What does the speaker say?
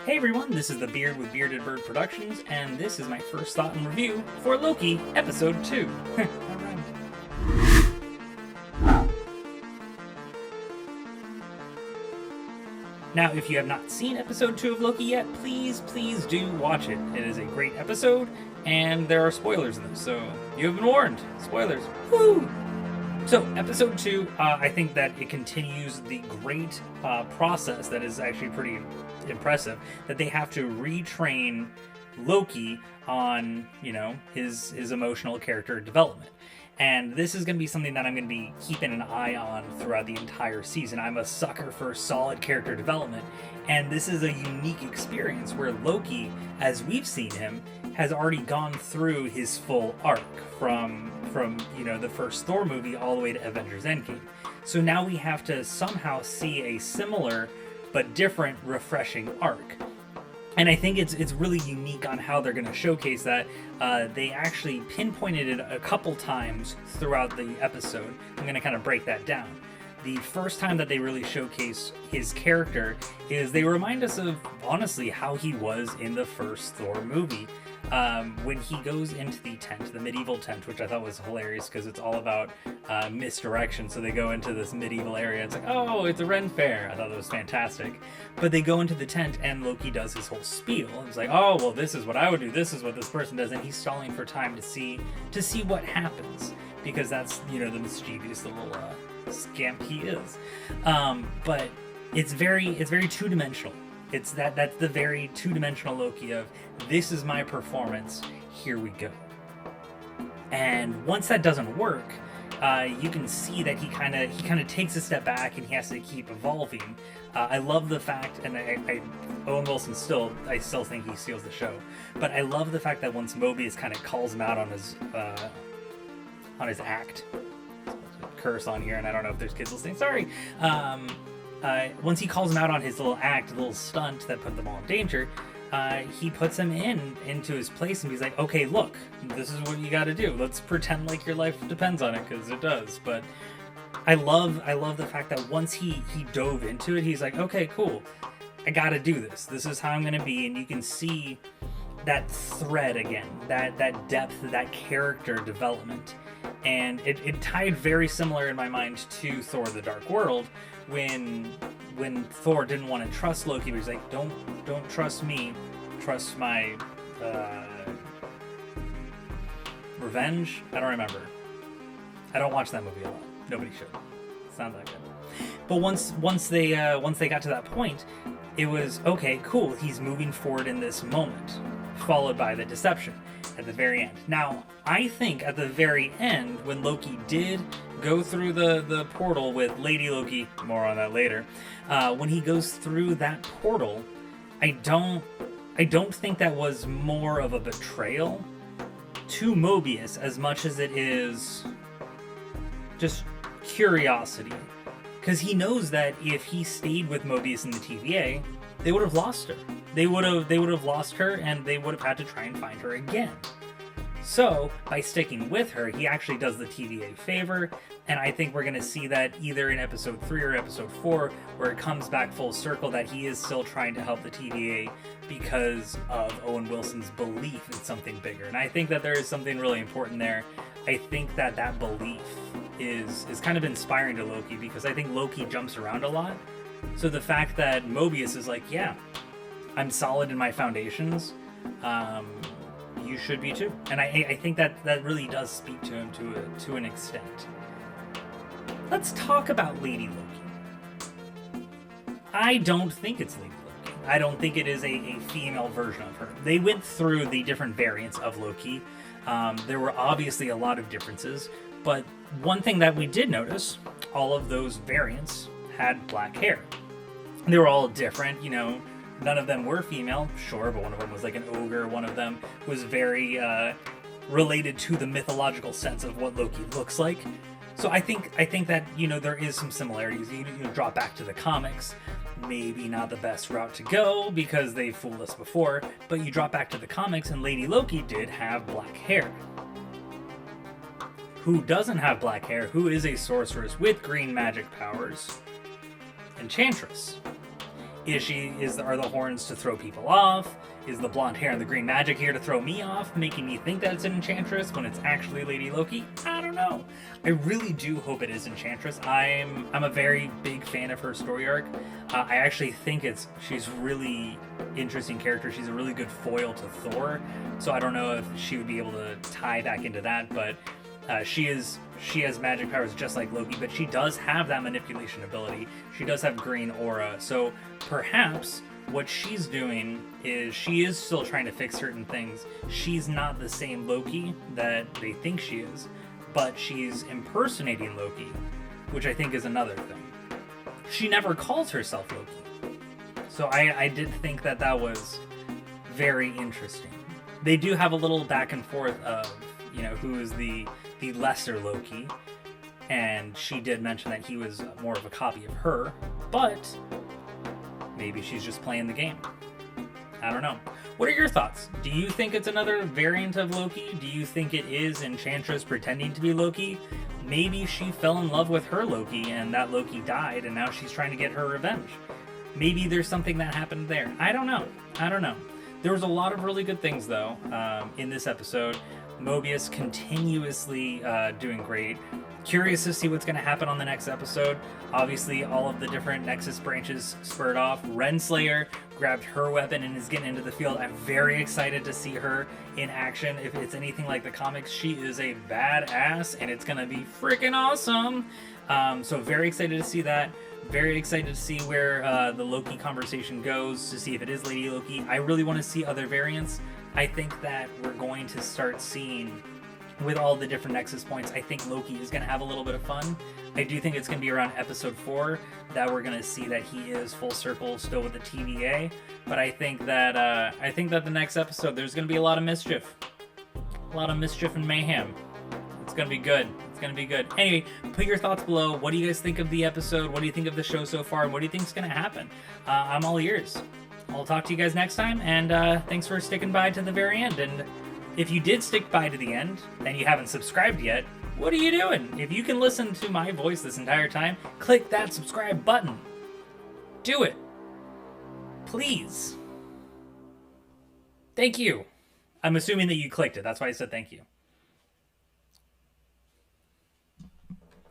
Hey everyone, this is the Beard with Bearded Bird Productions, and this is my first thought and review for Loki, Episode 2. Now, if you have not seen Episode 2 of Loki yet, please do watch it. It is a great episode, and there are spoilers in this, so you have been warned. Spoilers. Woo! So, Episode 2, I think that it continues the great process that is actually pretty impressive, that they have to retrain Loki on, his emotional character development. And this is going to be something that I'm going to be keeping an eye on throughout the entire season. I'm a sucker for solid character development, and this is a unique experience where Loki, as we've seen him, has already gone through his full arc from the first Thor movie all the way to Avengers Endgame. So now we have to somehow see a similar but different, refreshing arc. And I think it's really unique on how they're going to showcase that. They actually pinpointed it a couple times throughout the episode. I'm going to kind of break that down. The first time that they really showcase his character is they remind us of, honestly, how he was in the first Thor movie. When he goes into the tent, the medieval tent, which I thought was hilarious because it's all about misdirection. So they go into this medieval area. It's like, oh, it's a Ren fair. I thought that was fantastic. But they go into the tent and Loki does his whole spiel. It's like, oh, well, this is what I would do. This is what this person does. And he's stalling for time to see what happens, because that's, the mischievous little scamp he is. But it's very two-dimensional. It's that's the very two-dimensional Loki of, this is my performance, here we go. And once that doesn't work, you can see that he kind of takes a step back and he has to keep evolving. I love the fact, and Owen Wilson I still think he steals the show, but I love the fact that once Mobius kind of calls him out on his act, curse on here, and I don't know if there's kids listening, sorry. Once he calls him out on his little stunt that put them all in danger, he puts him into his place and he's like, okay, look, this is what you got to do. Let's pretend like your life depends on it, because it does. But I love the fact that once he dove into it, he's like, okay, cool, I got to do this. This is how I'm going to be. And you can see that thread again, that depth, that character development. And it tied very similar in my mind to Thor: The Dark World, when Thor didn't want to trust Loki, but he's like, don't trust me, trust my revenge. I don't remember. I don't watch that movie a lot. Nobody should. It's not that good. But once they got to that point, it was okay, cool. He's moving forward in this moment, followed by the deception at the very end. Now, I think at the very end, when Loki did go through the portal with Lady Loki, more on that later, when he goes through that portal, I don't think that was more of a betrayal to Mobius as much as it is just curiosity. Because he knows that if he stayed with Mobius in the TVA, they would have lost her. They would have lost her, and they would have had to try and find her again. So, by sticking with her, he actually does the TVA a favor, and I think we're going to see that either in Episode 3 or Episode 4, where it comes back full circle that he is still trying to help the TVA because of Owen Wilson's belief in something bigger. And I think that there is something really important there. I think that belief is kind of inspiring to Loki, because I think Loki jumps around a lot. So the fact that Mobius is like, yeah, I'm solid in my foundations, you should be too. And I think that really does speak to him to an extent. Let's talk about Lady Loki. I don't think it's Lady Loki. I don't think it is a female version of her. They went through the different variants of Loki. There were obviously a lot of differences, but one thing that we did notice, all of those variants had black hair. They were all different, none of them were female, sure, but one of them was like an ogre. One of them was very related to the mythological sense of what Loki looks like. So I think that, there is some similarities. You drop back to the comics, maybe not the best route to go because they fooled us before, but you drop back to the comics and Lady Loki did have black hair. Who doesn't have black hair? Who is a sorceress with green magic powers? Enchantress. Are the horns to throw people off? Is the blonde hair and the green magic here to throw me off, making me think that it's an Enchantress when it's actually Lady Loki? I don't know. I really do hope it is Enchantress. I'm a very big fan of her story arc. I actually think she's really interesting character. She's a really good foil to Thor. So I don't know if she would be able to tie back into that, but she has magic powers just like Loki, but she does have that manipulation ability. She does have green aura, so perhaps what she's doing is she is still trying to fix certain things. She's not the same Loki that they think she is, but she's impersonating Loki, which I think is another thing. She never calls herself Loki, so I did think that was very interesting. They do have a little back and forth of, who is the lesser Loki, and she did mention that he was more of a copy of her, but maybe she's just playing the game. I don't know. What are your thoughts? Do you think it's another variant of Loki? Do you think it is Enchantress pretending to be Loki? Maybe she fell in love with her Loki and that Loki died and now she's trying to get her revenge. Maybe there's something that happened there. I don't know. There was a lot of really good things, though, in this episode. Mobius continuously doing great. Curious to see what's going to happen on the next episode. Obviously, all of the different Nexus branches spurred off. Renslayer grabbed her weapon and is getting into the field. I'm very excited to see her in action. If it's anything like the comics, she is a badass, and it's going to be freaking awesome. So very excited to see that. Very excited to see where the Loki conversation goes, to see if it is Lady Loki. I really want to see other variants. I think that we're going to start seeing, with all the different Nexus points, I think Loki is going to have a little bit of fun. I do think it's going to be around episode 4 that we're going to see that he is full circle still with the TVA. But I think that the next episode there's going to be a lot of mischief, and mayhem. It's going to be good. Anyway, put your thoughts below. What do you guys think of the episode? What do you think of the show so far? And what do you think is going to happen? I'm all ears. I'll talk to you guys next time. And thanks for sticking by to the very end. And if you did stick by to the end and you haven't subscribed yet, what are you doing? If you can listen to my voice this entire time, click that subscribe button. Do it. Please. Thank you. I'm assuming that you clicked it. That's why I said thank you.